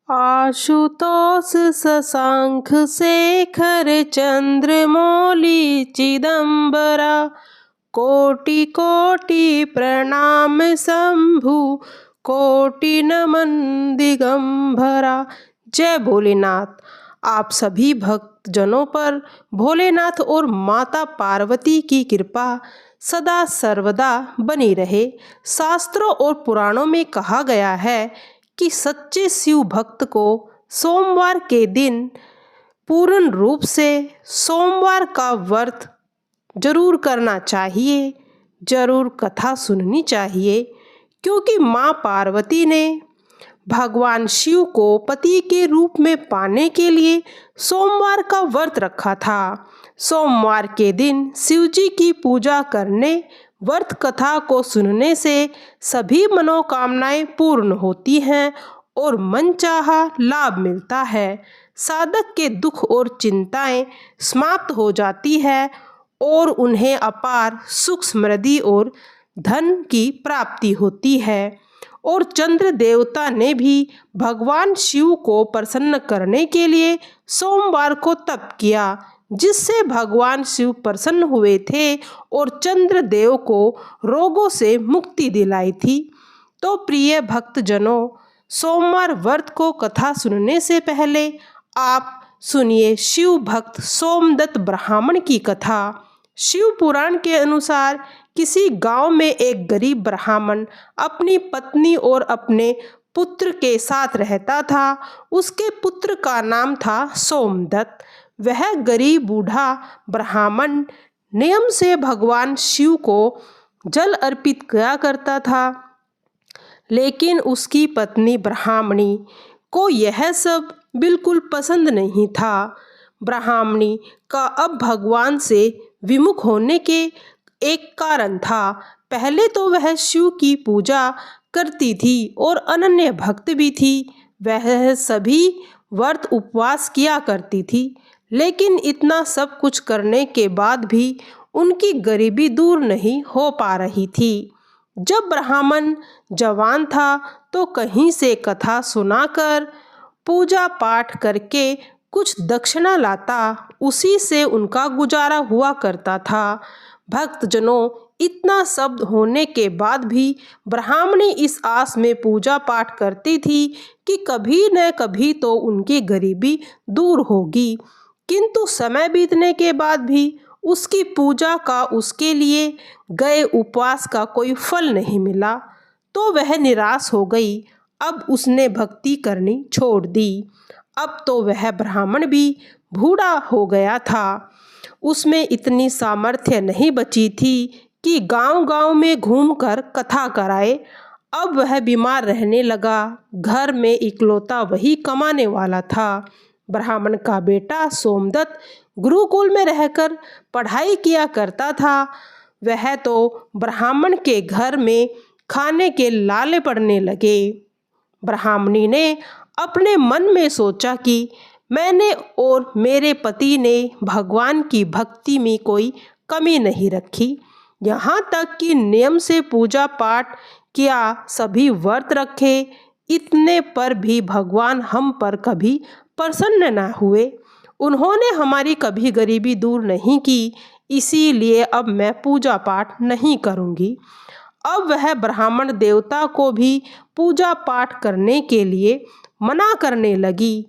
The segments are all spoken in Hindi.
आशुतोष शशांक शेखर चंद्रमौली चिदंबरा, कोटि कोटि प्रणाम शंभु, कोटि नमन दिगंबरा। जय भोलेनाथ। आप सभी भक्तजनों पर भोलेनाथ और माता पार्वती की कृपा सदा सर्वदा बनी रहे। शास्त्रों और पुराणों में कहा गया है कि सच्चे शिव भक्त को सोमवार के दिन पूर्ण रूप से सोमवार का व्रत जरूर करना चाहिए, जरूर कथा सुननी चाहिए, क्योंकि माँ पार्वती ने भगवान शिव को पति के रूप में पाने के लिए सोमवार का व्रत रखा था। सोमवार के दिन शिव जी की पूजा करने, व्रत कथा को सुनने से सभी मनोकामनाएं पूर्ण होती हैं और मनचाहा लाभ मिलता है। साधक के दुख और चिंताएं समाप्त हो जाती है और उन्हें अपार सुख समृद्धि और धन की प्राप्ति होती है। और चंद्र देवता ने भी भगवान शिव को प्रसन्न करने के लिए सोमवार को तप किया, जिससे भगवान शिव प्रसन्न हुए थे और चंद्र देव को रोगों से मुक्ति दिलाई थी। तो प्रिय भक्तजनों, सोमवार व्रत को कथा सुनने से पहले आप सुनिए शिव भक्त सोमदत्त ब्राह्मण की कथा। शिव पुराण के अनुसार किसी गांव में एक गरीब ब्राह्मण अपनी पत्नी और अपने पुत्र के साथ रहता था। उसके पुत्र का नाम था सोमदत्त। वह गरीब बूढ़ा ब्राह्मण नियम से भगवान शिव को जल अर्पित किया करता था, लेकिन उसकी पत्नी ब्राह्मणी को यह सब बिल्कुल पसंद नहीं था। ब्राह्मणी का अब भगवान से विमुख होने के एक कारण था। पहले तो वह शिव की पूजा करती थी और अनन्य भक्त भी थी। वह सभी व्रत उपवास किया करती थी, लेकिन इतना सब कुछ करने के बाद भी उनकी गरीबी दूर नहीं हो पा रही थी। जब ब्राह्मण जवान था तो कहीं से कथा सुनाकर, पूजा पाठ करके कुछ दक्षिणा लाता, उसी से उनका गुजारा हुआ करता था। भक्तजनों, इतना सब होने के बाद भी ब्राह्मणी इस आस में पूजा पाठ करती थी कि कभी न कभी तो उनकी गरीबी दूर होगी, किंतु समय बीतने के बाद भी उसकी पूजा का, उसके लिए गए उपवास का कोई फल नहीं मिला। तो वह निराश हो गई। अब उसने भक्ति करनी छोड़ दी। अब तो वह ब्राह्मण भी बूढ़ा हो गया था। उसमें इतनी सामर्थ्य नहीं बची थी कि गांव-गांव में घूमकर कथा कराए। अब वह बीमार रहने लगा। घर में इकलौता वही कमाने वाला था। ब्राह्मण का बेटा सोमदत्त गुरुकुल में रहकर पढ़ाई किया करता था। वह तो ब्राह्मण के घर में खाने के लाले पड़ने लगे। ब्राह्मणी ने अपने मन में सोचा कि मैंने और मेरे पति ने भगवान की भक्ति में कोई कमी नहीं रखी। यहाँ तक कि नियम से पूजा पाठ किया, सभी व्रत रखे, इतने पर भी भगवान हम पर कभी प्रसन्न न हुए। उन्होंने हमारी कभी गरीबी दूर नहीं की, इसीलिए अब मैं पूजा पाठ नहीं करूँगी। अब वह ब्राह्मण देवता को भी पूजा पाठ करने के लिए मना करने लगी।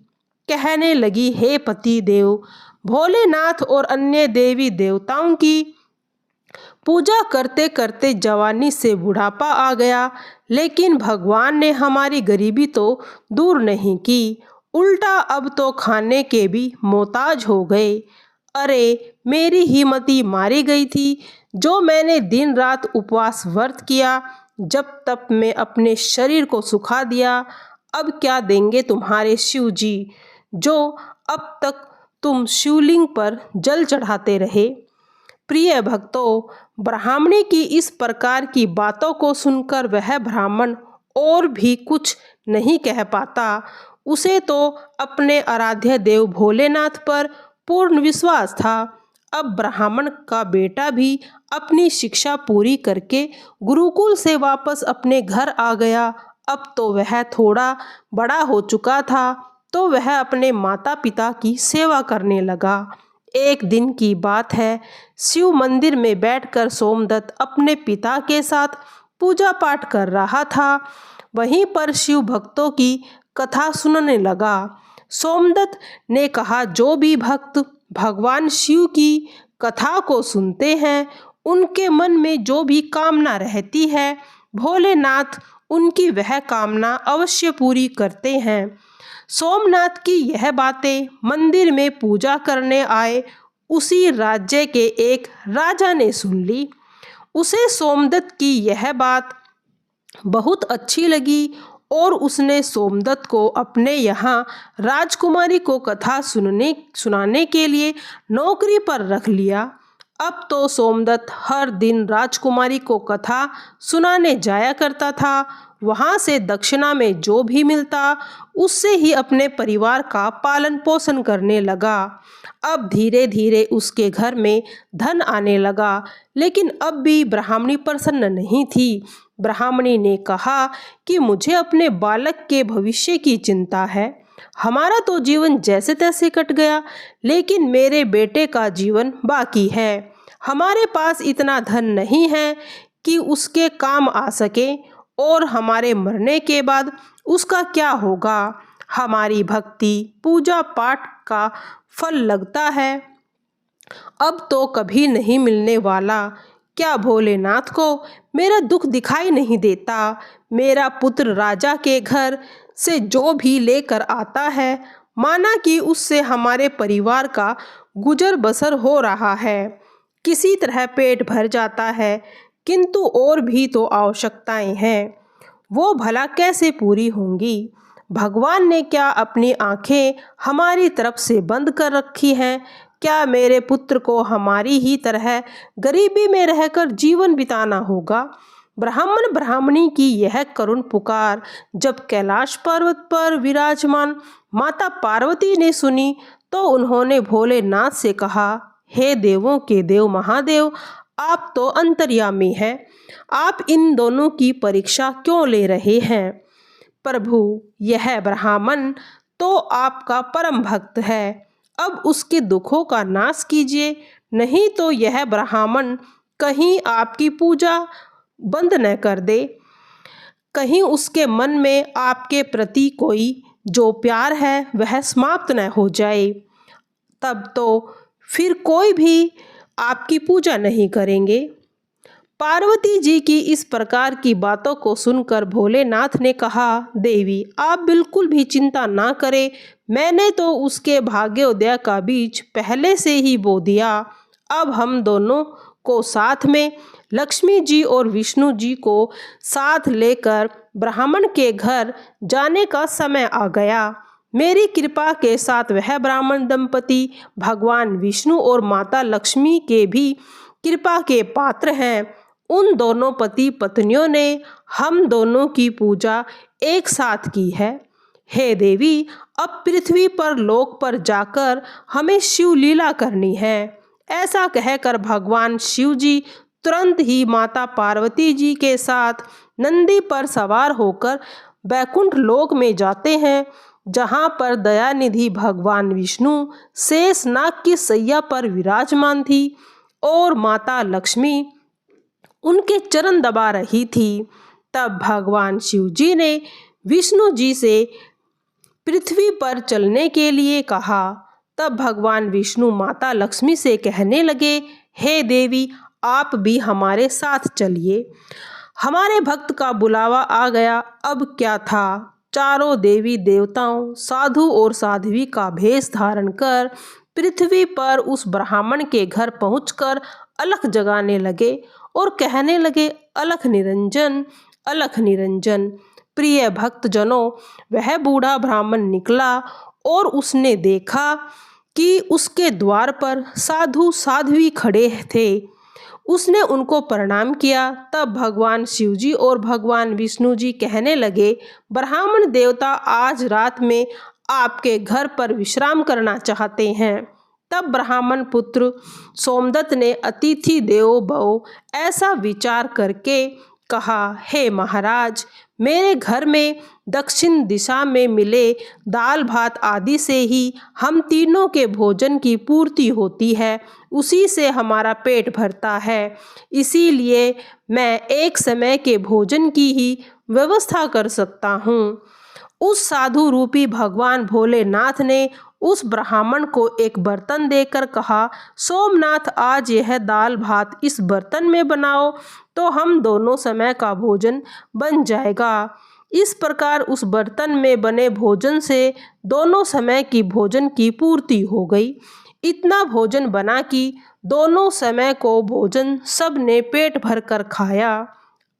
कहने लगी, हे पति देव, भोलेनाथ और अन्य देवी देवताओं की पूजा करते करते जवानी से बुढ़ापा आ गया, लेकिन भगवान ने हमारी गरीबी तो दूर नहीं की, उल्टा अब तो खाने के भी मोहताज हो गए। अरे, मेरी हिम्मती मारी गई थी। जो मैंने दिन रात उपवास व्रत किया, जब तब मैं अपने शरीर को सुखा दिया, अब क्या देंगे तुम्हारे शिव जी, जो अब तक तुम शिवलिंग पर जल चढ़ाते रहे। प्रिय भक्तों, ब्राह्मणी की इस प्रकार की बातों को सुनकर वह ब्राह्मण और भी कुछ नहीं कह पाता। उसे तो अपने आराध्य देव भोलेनाथ पर पूर्ण विश्वास था। अब ब्राह्मण का बेटा भी अपनी शिक्षा पूरी करके गुरुकुल से वापस अपने घर आ गया। अब तो वह थोड़ा बड़ा हो चुका था, तो वह अपने माता पिता की सेवा करने लगा। एक दिन की बात है, शिव मंदिर में बैठकर सोमदत्त अपने पिता के साथ पूजा पाठ कर रहा था। वहीं पर शिव भक्तों की कथा सुनने लगा। सोमदत्त ने कहा, जो भी भक्त भगवान शिव की कथा को सुनते हैं, उनके मन में जो भी कामना रहती है, भोलेनाथ उनकी वह कामना अवश्य पूरी करते हैं। सोमनाथ की यह बातें मंदिर में पूजा करने आए उसी राज्य के एक राजा ने सुन ली। उसे सोमदत्त की यह बात बहुत अच्छी लगी और उसने सोमदत्त को अपने यहाँ राजकुमारी को कथा सुनाने के लिए नौकरी पर रख लिया। अब तो सोमदत्त हर दिन राजकुमारी को कथा सुनाने जाया करता था। वहाँ से दक्षिणा में जो भी मिलता, उससे ही अपने परिवार का पालन पोषण करने लगा। अब धीरे धीरे उसके घर में धन आने लगा, लेकिन अब भी ब्राह्मणी प्रसन्न नहीं थी। ब्राह्मणी ने कहा कि मुझे अपने बालक के भविष्य की चिंता है। हमारा तो जीवन जैसे तैसे कट गया, लेकिन मेरे बेटे का जीवन बाकी है। हमारे पास इतना धन नहीं है कि उसके काम आ सके, और हमारे मरने के बाद उसका क्या होगा। हमारी भक्ति पूजा पाठ का फल लगता है, अब तो कभी नहीं मिलने वाला। क्या भोलेनाथ को मेरा दुख दिखाई नहीं देता? मेरा पुत्र राजा के घर से जो भी लेकर आता है, माना कि उससे हमारे परिवार का गुजर बसर हो रहा है। किसी तरह पेट भर जाता है, किंतु और भी तो आवश्यकताएं हैं, वो भला कैसे पूरी होंगी? भगवान ने क्या अपनी आंखें हमारी तरफ से बंद कर रखी हैं? क्या मेरे पुत्र को हमारी ही तरह गरीबी में रहकर जीवन बिताना होगा? ब्राह्मण ब्राह्मणी की यह करुण पुकार जब कैलाश पर्वत पर विराजमान माता पार्वती ने सुनी, तो उन्होंने भोलेनाथ से कहा, हे देवों के देव महादेव, आप तो अंतर्यामी हैं, आप इन दोनों की परीक्षा क्यों ले रहे हैं? प्रभु, यह ब्राह्मण तो आपका परम भक्त है, अब उसके दुखों का नाश कीजिए, नहीं तो यह ब्राह्मण कहीं आपकी पूजा बंद न कर दे, कहीं उसके मन में आपके प्रति कोई जो प्यार है वह समाप्त न हो जाए, तब तो फिर कोई भी आपकी पूजा नहीं करेंगे। पार्वती जी की इस प्रकार की बातों को सुनकर भोलेनाथ ने कहा, देवी आप बिल्कुल भी चिंता ना करें, मैंने तो उसके भाग्योदय का बीज पहले से ही बो दिया। अब हम दोनों को साथ में लक्ष्मी जी और विष्णु जी को साथ लेकर ब्राह्मण के घर जाने का समय आ गया। मेरी कृपा के साथ वह ब्राह्मण दंपति भगवान विष्णु और माता लक्ष्मी के भी कृपा के पात्र हैं। उन दोनों पति पत्नियों ने हम दोनों की पूजा एक साथ की है। हे देवी, अब पृथ्वी पर लोक पर जाकर हमें शिव लीला करनी है। ऐसा कहकर भगवान शिव जी तुरंत ही माता पार्वती जी के साथ नंदी पर सवार होकर बैकुंठ लोक में जाते हैं, जहाँ पर दयानिधि भगवान विष्णु शेषनाग की सैया पर विराजमान थी और माता लक्ष्मी उनके चरण दबा रही थी। तब भगवान शिव जी ने विष्णु जी से पृथ्वी पर चलने के लिए कहा। तब भगवान विष्णु माता लक्ष्मी से कहने लगे, हे देवी आप भी हमारे साथ चलिए, हमारे भक्त का बुलावा आ गया। अब क्या था, चारों देवी देवताओं साधु और साध्वी का भेष धारण कर पृथ्वी पर उस ब्राह्मण के घर पहुंचकर अलख जगाने लगे और कहने लगे, अलख निरंजन, अलख निरंजन। प्रिय भक्तजनों, वह बूढ़ा ब्राह्मण निकला और उसने देखा कि उसके द्वार पर साधु साध्वी खड़े थे। उसने उनको प्रणाम किया। तब भगवान शिवजी और भगवान विष्णु जी कहने लगे, ब्राह्मण देवता आज रात में आपके घर पर विश्राम करना चाहते हैं। तब ब्राह्मण पुत्र सोमदत्त ने अतिथि देवो भव ऐसा विचार करके कहा, हे महाराज, मेरे घर में दक्षिण दिशा में मिले दाल भात आदि से ही हम तीनों के भोजन की पूर्ति होती है, उसी से हमारा पेट भरता है। इसीलिए मैं एक समय के भोजन की ही व्यवस्था कर सकता हूँ। उस साधु रूपी भगवान भोलेनाथ ने उस ब्राह्मण को एक बर्तन देकर कहा, सोमनाथ, आज यह दाल भात इस बर्तन में बनाओ तो हम दोनों समय का भोजन बन जाएगा। इस प्रकार उस बर्तन में बने भोजन से दोनों समय की भोजन की पूर्ति हो गई। इतना भोजन बना कि दोनों समय को भोजन सब ने पेट भर कर खाया।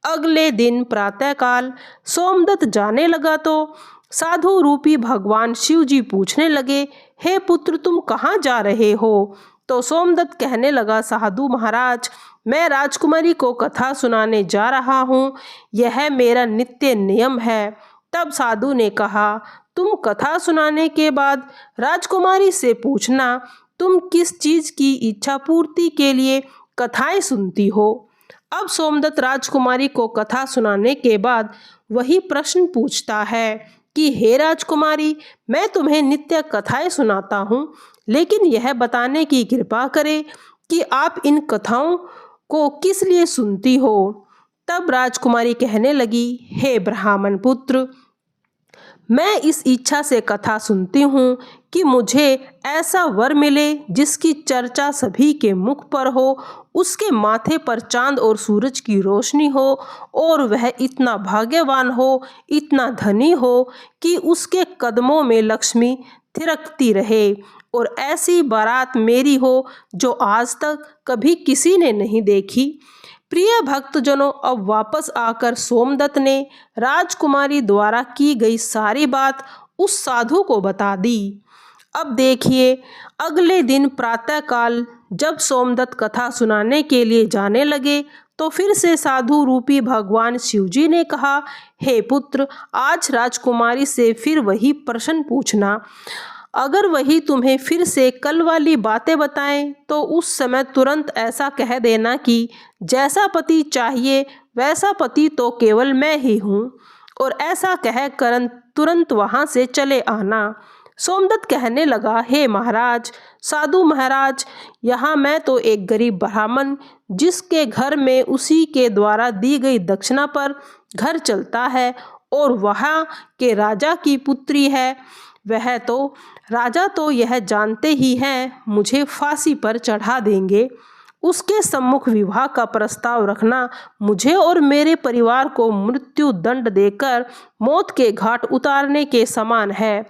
अगले दिन प्रातःकाल सोमदत्त जाने लगा तो साधु रूपी भगवान शिव जी पूछने लगे, हे पुत्र, तुम कहाँ जा रहे हो? तो सोमदत्त कहने लगा, साधु महाराज, मैं राजकुमारी को कथा सुनाने जा रहा हूँ, यह मेरा नित्य नियम है। तब साधु ने कहा, तुम कथा सुनाने के बाद राजकुमारी से पूछना, तुम किस चीज की इच्छा पूर्ति के लिए कथाएं सुनती हो। अब सोमदत्त राजकुमारी को कथा सुनाने के बाद वही प्रश्न पूछता है कि हे राजकुमारी, मैं तुम्हें नित्य कथाएं सुनाता हूँ, लेकिन यह बताने की कृपा करें कि आप इन कथाओं को किस लिए सुनती हो। तब राजकुमारी कहने लगी, हे ब्राह्मण पुत्र, मैं इस इच्छा से कथा सुनती हूँ कि मुझे ऐसा वर मिले जिसकी चर्चा सभी के मुख पर हो, उसके माथे पर चांद और सूरज की रोशनी हो और वह इतना भाग्यवान हो, इतना धनी हो कि उसके कदमों में लक्ष्मी थिरकती रहे, और ऐसी बारात मेरी हो जो आज तक कभी किसी ने नहीं देखी। प्रिय भक्तजनों, अब वापस आकर सोमदत्त ने राजकुमारी द्वारा की गई सारी बात उस साधु को बता दी। अब देखिए, अगले दिन प्रातःकाल जब सोमदत्त कथा सुनाने के लिए जाने लगे तो फिर से साधु रूपी भगवान शिवजी ने कहा, हे पुत्र, आज राजकुमारी से फिर वही प्रश्न पूछना। अगर वही तुम्हें फिर से कल वाली बातें बताएं तो उस समय तुरंत ऐसा कह देना कि जैसा पति चाहिए वैसा पति तो केवल मैं ही हूँ, और ऐसा कह कर तुरंत वहाँ से चले आना। सोमदत्त कहने लगा, हे महाराज, साधु महाराज, यहाँ मैं तो एक गरीब ब्राह्मण जिसके घर में उसी के द्वारा दी गई दक्षिणा पर घर चलता है, और वहाँ के राजा की पुत्री है। वह तो राजा तो यह जानते ही हैं मुझे फांसी पर चढ़ा देंगे। उसके सम्मुख विवाह का प्रस्ताव रखना मुझे और मेरे परिवार को मृत्यु दंड देकर मौत के घाट उतारने के समान है।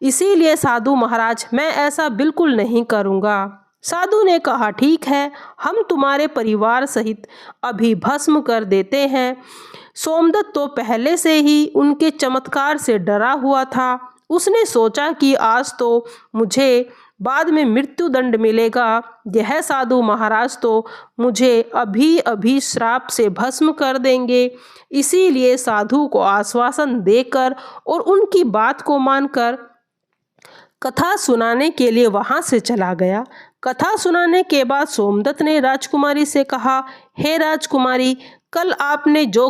इसीलिए साधु महाराज, मैं ऐसा बिल्कुल नहीं करूँगा। साधु ने कहा, ठीक है, हम तुम्हारे परिवार सहित अभी भस्म कर देते हैं। सोमदत्त तो पहले से ही उनके चमत्कार से डरा हुआ था। उसने सोचा कि आज तो मुझे बाद में मृत्यु दंड मिलेगा, यह साधु महाराज तो मुझे अभी अभी श्राप से भस्म कर देंगे। इसीलिए साधु को आश्वासन देकर और उनकी बात को मानकर कथा सुनाने के लिए वहां से चला गया। कथा सुनाने के बाद सोमदत्त ने राजकुमारी से कहा, हे राजकुमारी, कल आपने जो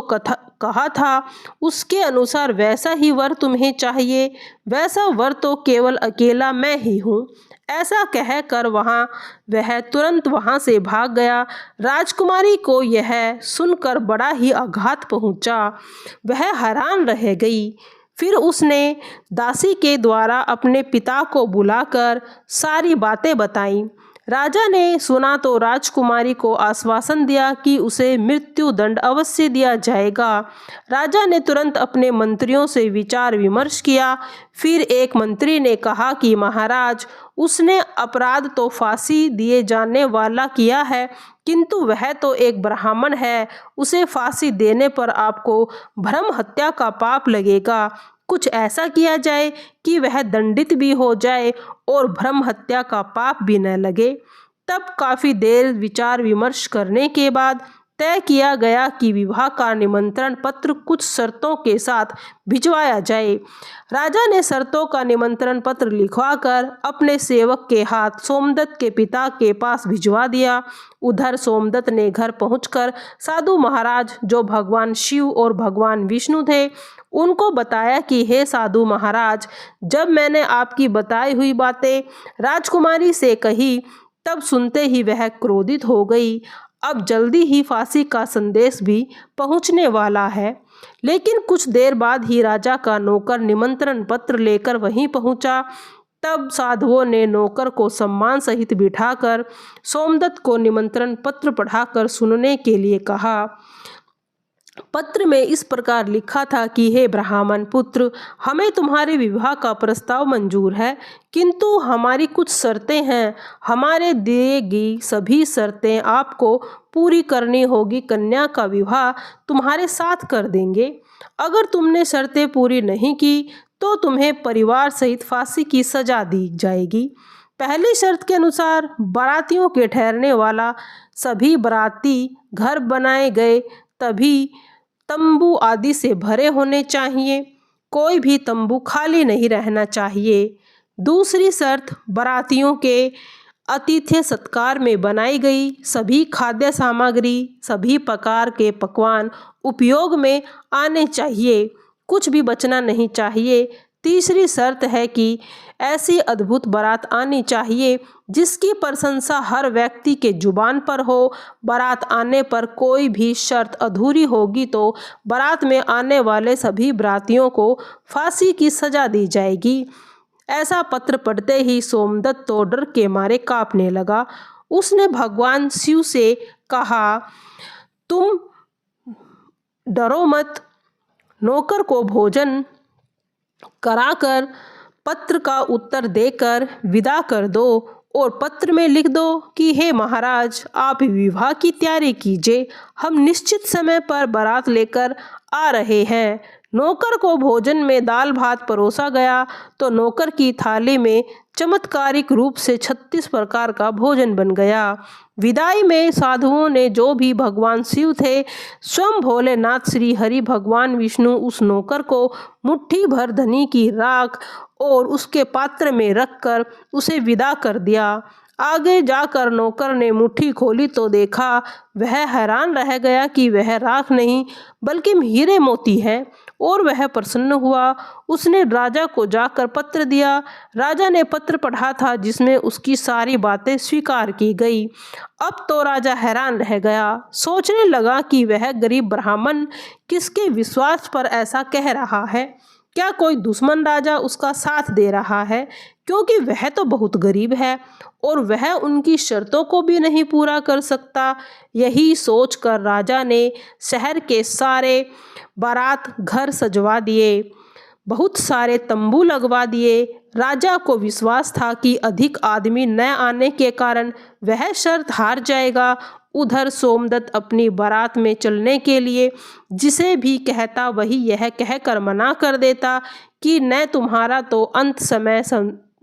कहा था उसके अनुसार वैसा ही वर तुम्हें चाहिए। वैसा वर तो केवल अकेला मैं ही हूँ। ऐसा कहकर वह तुरंत वहाँ से भाग गया। राजकुमारी को यह सुनकर बड़ा ही आघात पहुँचा। वह हैरान रह गई। फिर उसने दासी के द्वारा अपने पिता को बुलाकर सारी बातें बताईं। राजा ने सुना तो राजकुमारी को आश्वासन दिया कि उसे मृत्यु दंड अवश्य दिया जाएगा। राजा ने तुरंत अपने मंत्रियों से विचार विमर्श किया। फिर एक मंत्री ने कहा कि महाराज, उसने अपराध तो फांसी दिए जाने वाला किया है, किंतु वह तो एक ब्राह्मण है। उसे फांसी देने पर आपको भ्रम हत्या का पाप लगेगा। कुछ ऐसा किया जाए कि वह दंडित भी हो जाए और भ्रम हत्या का पाप भी न लगे। तब काफी देर विचार विमर्श करने के बाद तय किया गया कि विवाह का निमंत्रण पत्र कुछ शर्तों के साथ भिजवाया जाए। राजा ने शर्तों का निमंत्रण पत्र लिखवाकर अपने सेवक के हाथ सोमदत्त के पिता के पास भिजवा दिया। उधर सोमदत्त ने घर पहुंचकर साधु महाराज, जो भगवान शिव और भगवान विष्णु थे, उनको बताया कि हे साधु महाराज, जब मैंने आपकी बताई हुई बातें राजकुमारी से कही, तब सुनते ही वह क्रोधित हो गई। अब जल्दी ही फांसी का संदेश भी पहुंचने वाला है। लेकिन कुछ देर बाद ही राजा का नौकर निमंत्रण पत्र लेकर वहीं पहुंचा। तब साधुओं ने नौकर को सम्मान सहित बिठाकर सोमदत्त को निमंत्रण पत्र पढ़ाकर सुनने के लिए कहा। पत्र में इस प्रकार लिखा था कि हे ब्राह्मण पुत्र, हमें तुम्हारे विवाह का प्रस्ताव मंजूर है, किंतु हमारी कुछ शर्तें हैं। हमारे दिए गई सभी शर्तें आपको पूरी करनी होगी। कन्या का विवाह तुम्हारे साथ कर देंगे। अगर तुमने शर्तें पूरी नहीं की तो तुम्हें परिवार सहित फांसी की सजा दी जाएगी। पहली शर्त के अनुसार बारातियों के ठहरने वाला सभी बाराती घर बनाए गए तभी तंबू आदि से भरे होने चाहिए। कोई भी तंबू खाली नहीं रहना चाहिए। दूसरी शर्त, बारातियों के आतिथ्य सत्कार में बनाई गई सभी खाद्य सामग्री, सभी प्रकार के पकवान उपयोग में आने चाहिए, कुछ भी बचना नहीं चाहिए। तीसरी शर्त है कि ऐसी अद्भुत बारात आनी चाहिए जिसकी प्रशंसा हर व्यक्ति के जुबान पर हो। बारात आने पर कोई भी शर्त अधूरी होगी तो बारात में आने वाले सभी बारातियों को फांसी की सजा दी जाएगी। ऐसा पत्र पढ़ते ही सोमदत्त तो डर के मारे कांपने लगा। उसने भगवान शिव से कहा, तुम डरो मत, नौकर को भोजन कराकर पत्र का उत्तर देकर विदा कर दो और पत्र में लिख दो कि हे महाराज, आप विवाह की तैयारी कीजिए, हम निश्चित समय पर बारात लेकर आ रहे हैं। नौकर को भोजन में दाल भात परोसा गया तो नौकर की थाली में चमत्कारिक रूप से 36 प्रकार का भोजन बन गया। विदाई में साधुओं ने, जो भी भगवान शिव थे, स्वयं भोलेनाथ श्री हरि भगवान विष्णु, उस नौकर को मुट्ठी भर धनी की राख और उसके पात्र में रखकर उसे विदा कर दिया। आगे जाकर नौकर ने मुट्ठी खोली तो देखा, वह हैरान रह गया कि वह राख नहीं बल्कि हीरे मोती है और वह प्रसन्न हुआ। उसने राजा को जाकर पत्र दिया। राजा ने पत्र पढ़ा था जिसमें उसकी सारी बातें स्वीकार की गई। अब तो राजा हैरान रह गया, सोचने लगा कि वह गरीब ब्राह्मण किसके विश्वास पर ऐसा कह रहा है। क्या कोई दुश्मन राजा उसका साथ दे रहा है, क्योंकि वह तो बहुत गरीब है और वह उनकी शर्तों को भी नहीं पूरा कर सकता। यही सोचकर राजा ने शहर के सारे बारात घर सजवा दिए, बहुत सारे तंबू लगवा दिए। राजा को विश्वास था कि अधिक आदमी न आने के कारण वह शर्त हार जाएगा। उधर सोमदत्त अपनी बारात में चलने के लिए जिसे भी कहता वही यह कहकर मना कर देता कि न तुम्हारा तो अंत समय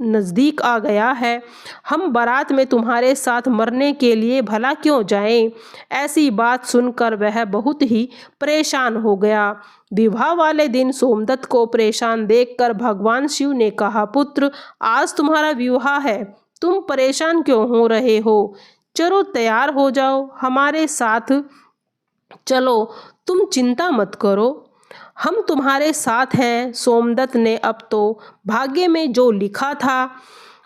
नज़दीक आ गया है, हम बारात में तुम्हारे साथ मरने के लिए भला क्यों जाएं। ऐसी बात सुनकर वह बहुत ही परेशान हो गया। विवाह वाले दिन सोमदत्त को परेशान देखकर भगवान शिव ने कहा, पुत्र, आज तुम्हारा विवाह है, तुम परेशान क्यों हो रहे हो। चलो तैयार हो जाओ, हमारे साथ चलो, तुम चिंता मत करो, हम तुम्हारे साथ हैं। सोमदत्त ने अब तो भाग्य में जो लिखा था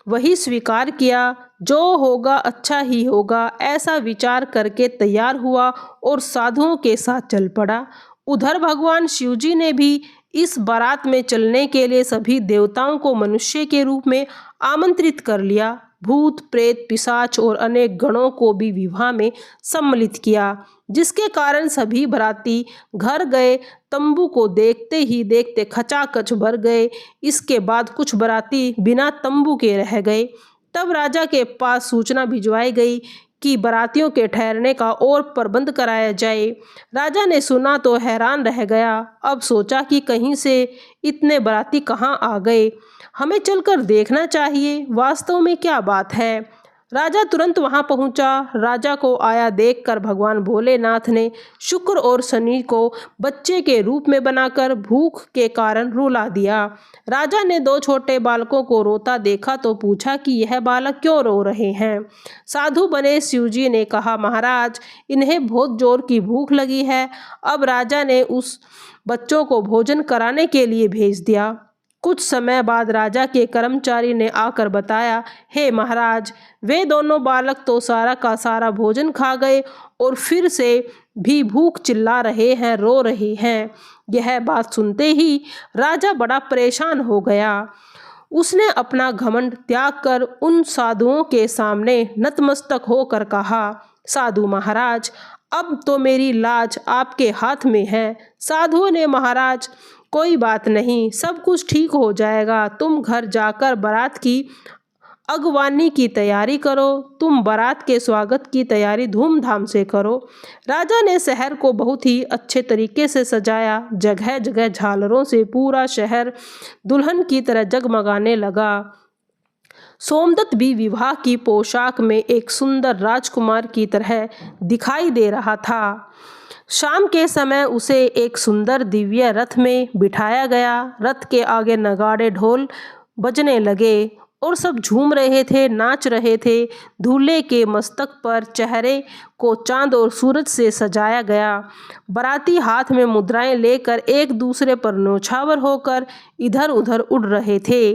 वही स्वीकार किया। जो होगा अच्छा ही होगा, ऐसा विचार करके तैयार हुआ और साधुओं के साथ चल पड़ा। उधर भगवान शिवजी ने भी इस बारात में चलने के लिए सभी देवताओं को मनुष्य के रूप में आमंत्रित कर लिया। भूत प्रेत पिशाच और अनेक गणों को भी विवाह में सम्मिलित किया, जिसके कारण सभी बाराती घर गए तंबू को देखते ही देखते खचाखच भर गए। इसके बाद कुछ बाराती बिना तंबू के रह गए। तब राजा के पास सूचना भिजवाई गई कि बारातियों के ठहरने का और प्रबंध कराया जाए। राजा ने सुना तो हैरान रह गया। अब सोचा कि कहीं से इतने बाराती कहाँ आ गए, हमें चलकर देखना चाहिए वास्तव में क्या बात है। राजा तुरंत वहां पहुंचा। राजा को आया देखकर भगवान भोलेनाथ ने शुक्र और शनि को बच्चे के रूप में बनाकर भूख के कारण रुला दिया। राजा ने 2 छोटे बालकों को रोता देखा तो पूछा कि यह बालक क्यों रो रहे हैं। साधु बने शिवजी ने कहा, महाराज, इन्हें बहुत जोर की भूख लगी है। अब राजा ने उस बच्चों को भोजन कराने के लिए भेज दिया। कुछ समय बाद राजा के कर्मचारी ने आकर बताया, हे महाराज, वे दोनों बालक तो सारा का सारा भोजन खा गए और फिर से भी भूख चिल्ला रहे हैं, रो रहे हैं। यह बात सुनते ही राजा बड़ा परेशान हो गया। उसने अपना घमंड त्याग कर उन साधुओं के सामने नतमस्तक होकर कहा, साधु महाराज, अब तो मेरी लाज आपके हाथ में है। साधुओं ने, महाराज, कोई बात नहीं, सब कुछ ठीक हो जाएगा। तुम घर जाकर बारात की अगवानी की तैयारी करो। तुम बारात के स्वागत की तैयारी धूमधाम से करो। राजा ने शहर को बहुत ही अच्छे तरीके से सजाया। जगह जगह झालरों से पूरा शहर दुल्हन की तरह जगमगाने लगा। सोमदत्त भी विवाह की पोशाक में एक सुंदर राजकुमार की तरह दिखाई दे रहा था। शाम के समय उसे एक सुंदर दिव्य रथ में बिठाया गया। रथ के आगे नगाड़े ढोल बजने लगे और सब झूम रहे थे, नाच रहे थे। दूल्हे के मस्तक पर चेहरे को चांद और सूरज से सजाया गया। बाराती हाथ में मुद्राएं लेकर एक दूसरे पर न्योछावर होकर इधर उधर उड़ रहे थे।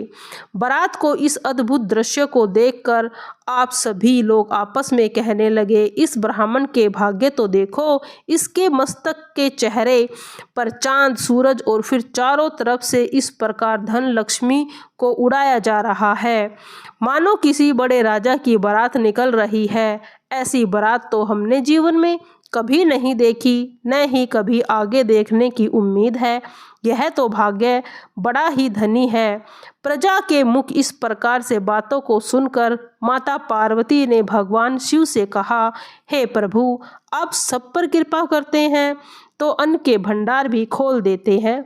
बारात को इस अद्भुत दृश्य को देखकर आप सभी लोग आपस में कहने लगे, इस ब्राह्मण के भाग्य तो देखो, इसके मस्तक के चेहरे पर चांद, सूरज और फिर चारों तरफ से इस प्रकार धन लक्ष्मी को उड़ाया जा रहा है, मानो किसी बड़े राजा की बारात निकल रही है। ऐसी बारात तो हमने जीवन में कभी नहीं देखी, न ही कभी आगे देखने की उम्मीद है। यह तो भाग्य बड़ा ही धनी है। प्रजा के मुख इस प्रकार से बातों को सुनकर माता पार्वती ने भगवान शिव से कहा, हे प्रभु, आप सब पर कृपा करते हैं तो अन्न के भंडार भी खोल देते हैं।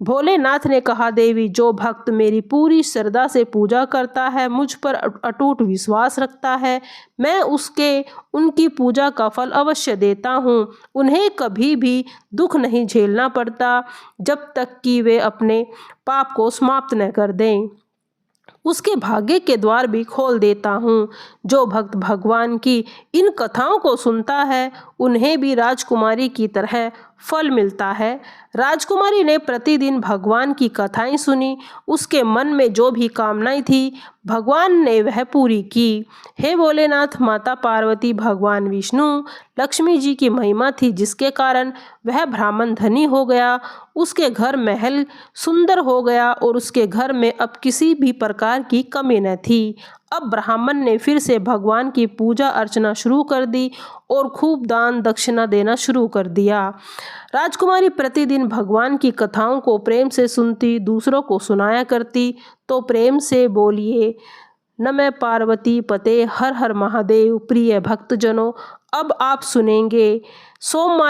भोलेनाथ ने कहा, देवी, जो भक्त मेरी पूरी श्रद्धा से पूजा करता है, मुझ पर अटूट विश्वास रखता है, मैं उनकी पूजा का फल अवश्य देता हूँ। उन्हें कभी भी दुख नहीं झेलना पड़ता जब तक कि वे अपने पाप को समाप्त न कर दें। उसके भाग्य के द्वार भी खोल देता हूँ। जो भक्त भगवान की इन कथाओं को सुनता है, उन्हें भी राजकुमारी की तरह फल मिलता है। राजकुमारी ने प्रतिदिन भगवान की कथाएं सुनी। उसके मन में जो भी कामनाएं थी, भगवान ने वह पूरी की। हे भोलेनाथ, माता पार्वती, भगवान विष्णु, लक्ष्मी जी की महिमा थी जिसके कारण वह ब्राह्मण धनी हो गया। उसके घर महल सुंदर हो गया और उसके घर में अब किसी भी प्रकार की कमी न थी। अब ब्राह्मण ने फिर से भगवान की पूजा अर्चना शुरू कर दी और खूब दान दक्षिणा देना शुरू कर दिया। राजकुमारी प्रतिदिन भगवान की कथाओं को प्रेम से सुनती, दूसरों को सुनाया करती। तो प्रेम से बोलिए, नमः पार्वती पते, हर हर महादेव। प्रिय भक्तजनों, अब आप सुनेंगे सोमवार